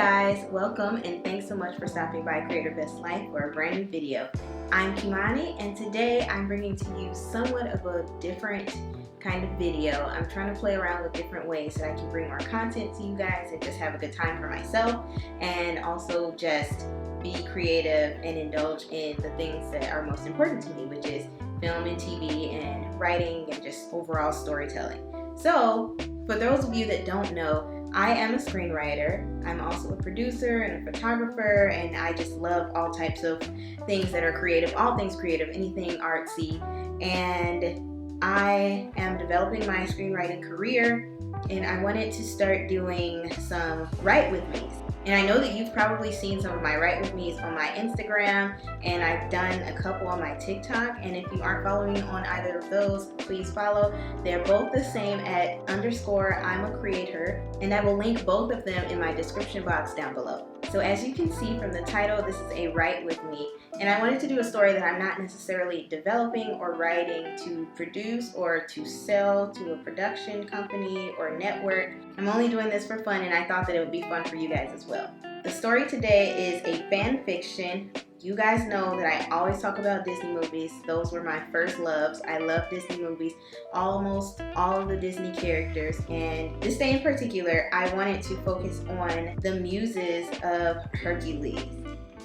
guys, welcome and thanks so much for stopping by Creator Best Life for a brand new video. I'm Kimani and today I'm bringing to you somewhat of a different kind of video. I'm trying to play around with different ways that I can bring more content to you guys and just have a good time for myself, and also just be creative and indulge in the things that are most important to me, which is film and TV and writing and just overall storytelling. So for those of you that don't know, I am a screenwriter. I'm also a producer and a photographer, and I just love all types of things that are creative, all things creative, anything artsy. And I am developing my screenwriting career, and I wanted to start doing some write with me's. And I know that you've probably seen some of my write with me's on my Instagram, and I've done a couple on my TikTok. And if you aren't following me on either of those, please follow. They're both the same at _I'm a Createher, and I will link both of them in my description box down below. So as you can see from the title, this is a write with me, and I wanted to do a story that I'm not necessarily developing or writing to produce or to sell to a production company or network. I'm only doing this for fun, and I thought that it would be fun for you guys as well. The story today is a fan fiction. You guys know that I always talk about Disney movies. Those were my first loves. I love Disney movies, almost all of the Disney characters. And this day in particular, I wanted to focus on the Muses of Hercules.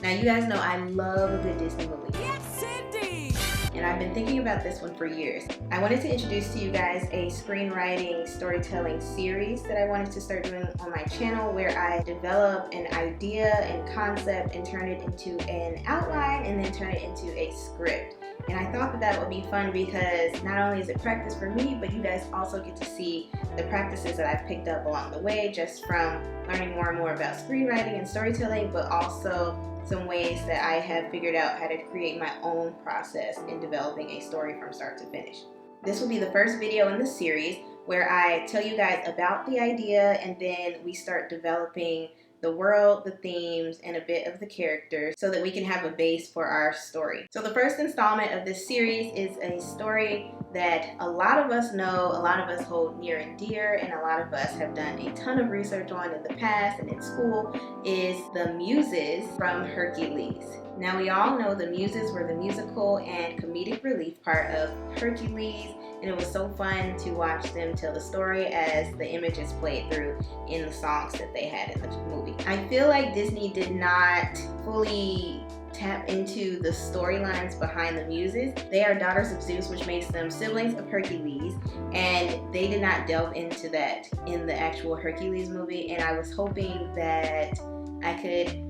Now you guys know I love a good Disney movie. Yes, Cindy! And I've been thinking about this one for years. I wanted to introduce to you guys a screenwriting storytelling series that I wanted to start doing on my channel, where I develop an idea and concept and turn it into an outline and then turn it into a script. And I thought that that would be fun because not only is it practice for me, but you guys also get to see the practices that I've picked up along the way just from learning more and more about screenwriting and storytelling, but also some ways that I have figured out how to create my own process in developing a story from start to finish. This will be the first video in the series where I tell you guys about the idea, and then we start developing the world, the themes, and a bit of the characters so that we can have a base for our story. So the first installment of this series is a story that a lot of us know, a lot of us hold near and dear, and a lot of us have done a ton of research on in the past and in school, is the Muses from Hercules. Now we all know the Muses were the musical and comedic relief part of Hercules, and it was so fun to watch them tell the story as the images played through in the songs that they had in the movie. I feel like Disney did not fully tap into the storylines behind the Muses. They are daughters of Zeus, which makes them siblings of Hercules, and they did not delve into that in the actual Hercules movie, and I was hoping that I could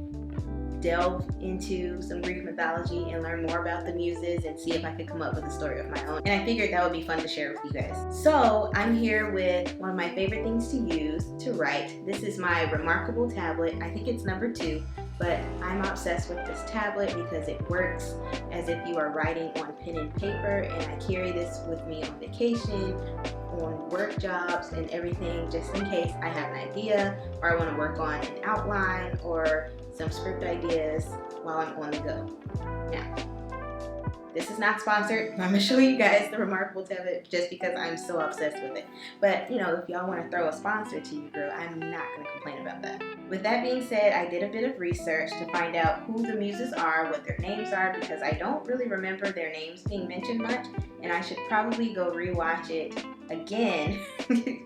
delve into some Greek mythology and learn more about the Muses and see if I could come up with a story of my own. And I figured that would be fun to share with you guys. So I'm here with one of my favorite things to use to write. This is my remarkable tablet. I think it's number 2, but I'm obsessed with this tablet because it works as if you are writing on pen and paper, and I carry this with me on vacation, on work jobs, and everything, just in case I have an idea or I want to work on an outline or some script ideas while I'm on the go. Now, this is not sponsored. I'm gonna show you guys the remarkable tablet just because I'm so obsessed with it. But you know, if y'all want to throw a sponsor to you, girl, I'm not gonna complain about that. With that being said, I did a bit of research to find out who the Muses are, what their names are, because I don't really remember their names being mentioned much, and I should probably go rewatch it again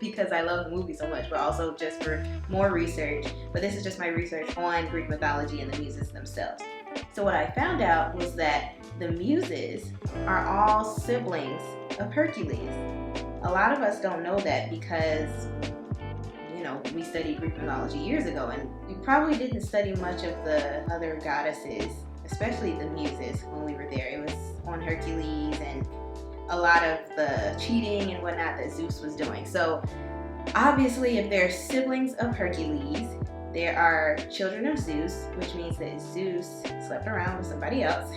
because I love the movie so much, but also just for more research. But this is just my research on Greek mythology and the Muses themselves. So what I found out was that the Muses are all siblings of Hercules. A lot of us don't know that because, you know, we studied Greek mythology years ago, and we probably didn't study much of the other goddesses, especially the Muses, when we were there. It was on Hercules and a lot of the cheating and whatnot that Zeus was doing. So obviously, if they're siblings of Hercules, there are children of Zeus, which means that Zeus slept around with somebody else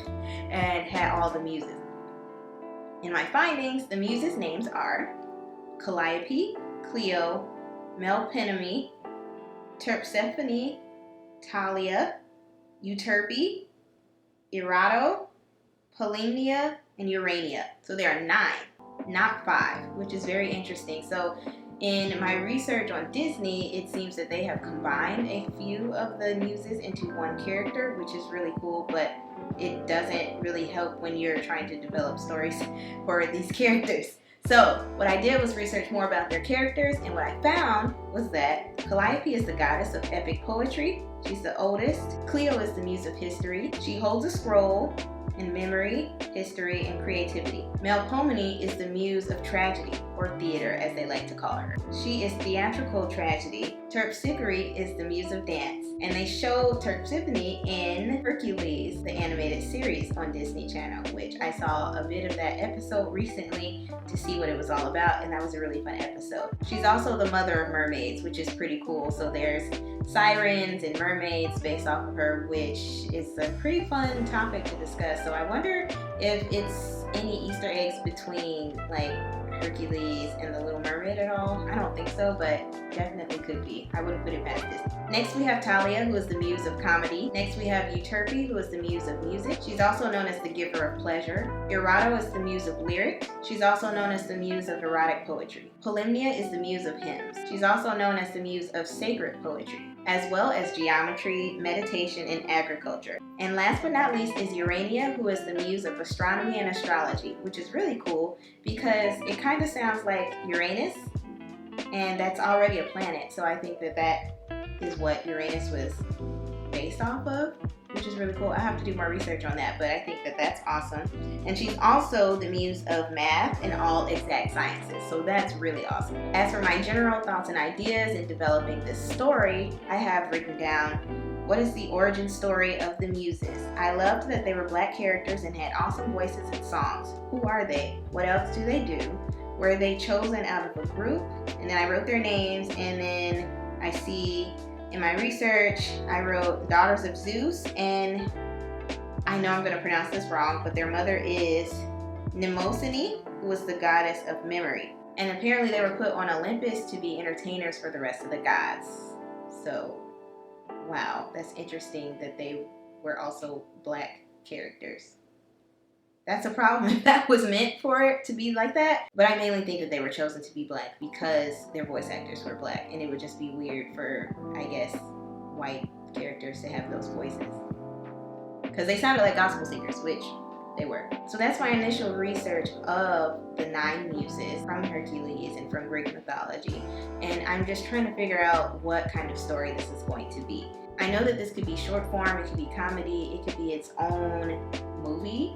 and had all the Muses. In my findings, the Muses' names are Calliope, Clio, Melpomene, Persephone, Thalia, Euterpe, Erato, Polymnia, and Urania. So there are 9, not 5, which is very interesting. So In my research on Disney, it seems that they have combined a few of the muses into one character, which is really cool, but it doesn't really help when you're trying to develop stories for these characters. So what I did was research more about their characters, and what I found was that Calliope is the goddess of epic poetry. She's the oldest. Cleo is the muse of history. She holds a scroll in memory, history, and creativity. Melpomene is the muse of tragedy, or theater as they like to call her. She is theatrical tragedy. Terpsichore is the muse of dance. And they showed Terpsichore in Hercules, the animated series on Disney Channel, which I saw a bit of that episode recently to see what it was all about, and that was a really fun episode. She's also the mother of mermaids, which is pretty cool. So there's sirens and mermaids based off of her, which is a pretty fun topic to discuss. So I wonder if it's any Easter eggs between like Hercules and the Little Mermaid at all. I don't think so, but definitely could be. I wouldn't put it past this. Next we have Thalia, who is the muse of comedy. Next we have Euterpe, who is the muse of music. She's also known as the giver of pleasure. Erato is the muse of lyric. She's also known as the muse of erotic poetry. Polymnia is the muse of hymns. She's also known as the muse of sacred poetry, as well as geometry, meditation, and agriculture. And last but not least is Urania, who is the muse of astronomy and astrology, which is really cool because it kind of sounds like Uranus, and that's already a planet. So I think that that is what Uranus was based off of, which is really cool. I have to do more research on that, but I think that that's awesome. And she's also the muse of math and all exact sciences, so that's really awesome. As for my general thoughts and ideas in developing this story, I have written down, what is the origin story of the muses? I loved that they were Black characters and had awesome voices and songs. Who are they? What else do they do? Were they chosen out of a group? And then I wrote their names, and then I see in my research, I wrote the daughters of Zeus, and I know I'm going to pronounce this wrong, but their mother is Mnemosyne, who was the goddess of memory. And apparently they were put on Olympus to be entertainers for the rest of the gods. So, wow, that's interesting that they were also Black characters. That's a problem if that was meant for it to be like that. But I mainly think that they were chosen to be Black because their voice actors were Black, and it would just be weird for, I guess, white characters to have those voices. Because they sounded like gospel singers, which they were. So that's my initial research of the 9 muses from Hercules and from Greek mythology. And I'm just trying to figure out what kind of story this is going to be. I know that this could be short form, it could be comedy, it could be its own movie,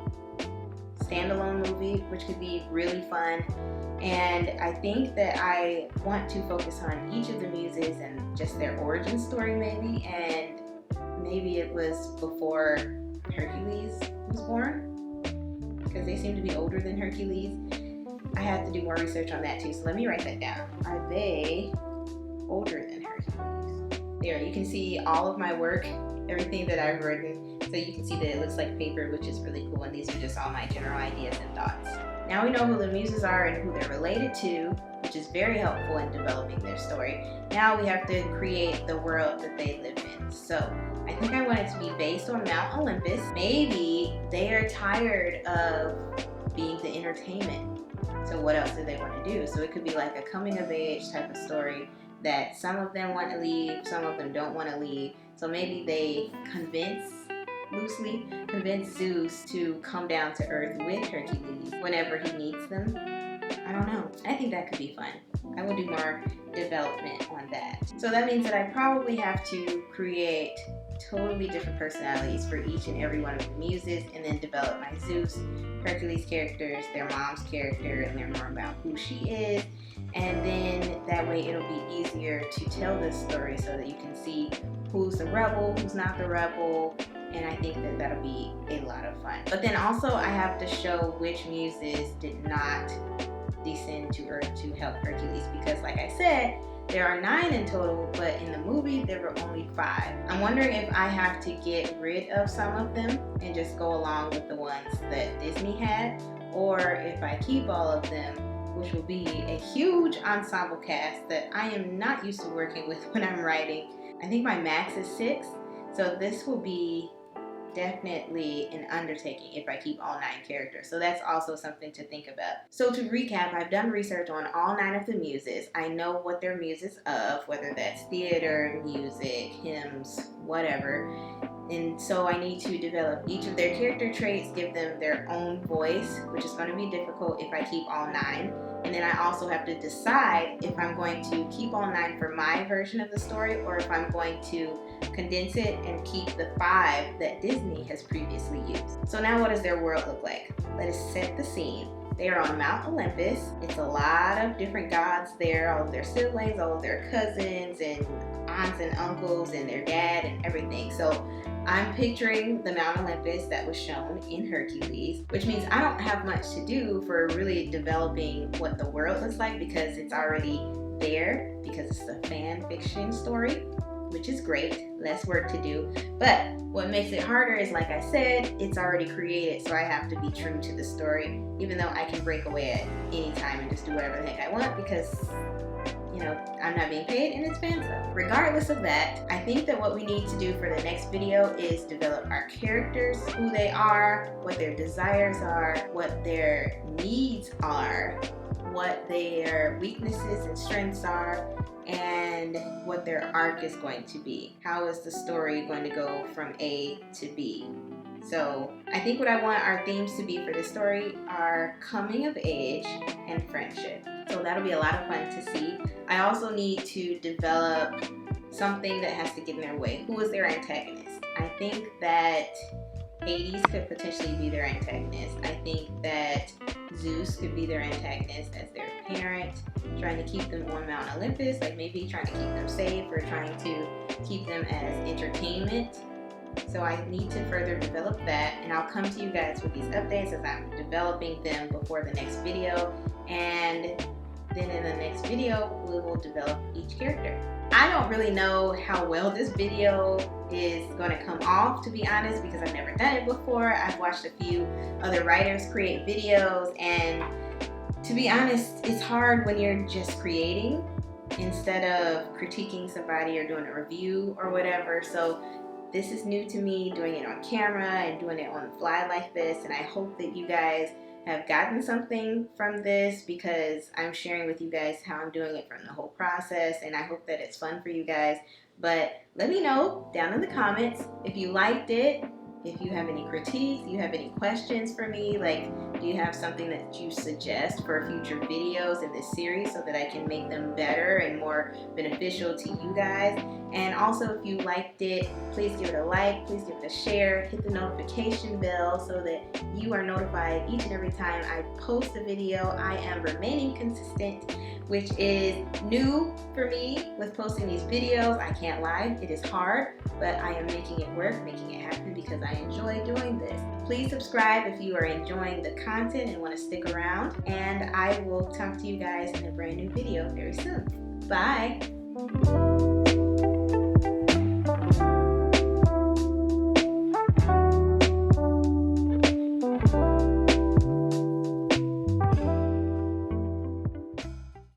standalone movie, which could be really fun. And I think that I want to focus on each of the muses and just their origin story maybe, and maybe it was before Hercules was born, because they seem to be older than Hercules. I have to do more research on that too, so let me write that down. Are they older than Hercules? There, you can see all of my work, everything that I've written, so you can see that it looks like paper, which is really cool, and these are just all my general ideas and thoughts. Now we know who the muses are and who they're related to, which is very helpful in developing their story. Now we have to create the world that they live in. So I think I want it to be based on Mount Olympus. Maybe they are tired of being the entertainment. So what else do they want to do? So it could be like a coming of age type of story that some of them want to leave, some of them don't want to leave. So maybe they loosely convince Zeus to come down to Earth with Hercules whenever he needs them. I don't know. I think that could be fun. I will do more development on that. So that means that I probably have to create totally different personalities for each and every one of the muses, and then develop my Zeus, Hercules characters, their mom's character, and learn more about who she is. And then that way it'll be easier to tell this story so that you can see who's the rebel, who's not the rebel, and I think that that'll be a lot of fun. But then also I have to show which muses did not descend to Earth to help Hercules, because like I said, there are 9 in total, but in the movie there were only 5. I'm wondering if I have to get rid of some of them and just go along with the ones that Disney had, or if I keep all of them, which will be a huge ensemble cast that I am not used to working with when I'm writing. I think my max is 6, so this will be definitely an undertaking if I keep all 9 characters. So that's also something to think about. So to recap, I've done research on all 9 of the muses. I know what they're muses of, whether that's theater, music, hymns, whatever. And so I need to develop each of their character traits, give them their own voice, which is going to be difficult if I keep all 9. And then I also have to decide if I'm going to keep all 9 for my version of the story or if I'm going to condense it and keep the 5 that Disney has previously used. So now what does their world look like? Let us set the scene. They are on Mount Olympus. It's a lot of different gods there, all of their siblings, all of their cousins and aunts and uncles and their dad and everything. So I'm picturing the Mount Olympus that was shown in Hercules, which means I don't have much to do for really developing what the world looks like because it's already there, because it's a fan fiction story, which is great. Less work to do. But what makes it harder is, like I said, it's already created, so I have to be true to the story, even though I can break away at any time and just do whatever the heck I want because I'm not being paid and it's fan stuff. Regardless of that, I think that what we need to do for the next video is develop our characters, who they are, what their desires are, what their needs are, what their weaknesses and strengths are, and what their arc is going to be. How is the story going to go from A to B? So I think what I want our themes to be for this story are coming of age and friendship. So that'll be a lot of fun to see. I also need to develop something that has to get in their way. Who is their antagonist? I think that Hades could potentially be their antagonist. I think that Zeus could be their antagonist as their parent, trying to keep them on Mount Olympus, like maybe trying to keep them safe or trying to keep them as entertainment. So I need to further develop that, and I'll come to you guys with these updates as I'm developing them before the next video, and then in the next video we will develop each character. I don't really know how well this video is going to come off, to be honest, because I've never done it before. I've watched a few other writers create videos, and to be honest, it's hard when you're just creating instead of critiquing somebody or doing a review or whatever. So this is new to me, doing it on camera and doing it on the fly like this, and I hope that you guys have gotten something from this because I'm sharing with you guys how I'm doing it from the whole process, and I hope that it's fun for you guys. But let me know down in the comments if you liked it, if you have any critiques, you have any questions for me, like do you have something that you suggest for future videos in this series so that I can make them better and more beneficial to you guys. And also, if you liked it, please give it a like, please give it a share, hit the notification bell so that you are notified each and every time I post a video. I am remaining consistent, which is new for me with posting these videos. I can't lie, it is hard, but I am making it work, making it happen because I enjoy doing this. Please subscribe if you are enjoying the content and want to stick around, and I will talk to you guys in a brand new video very soon. Bye!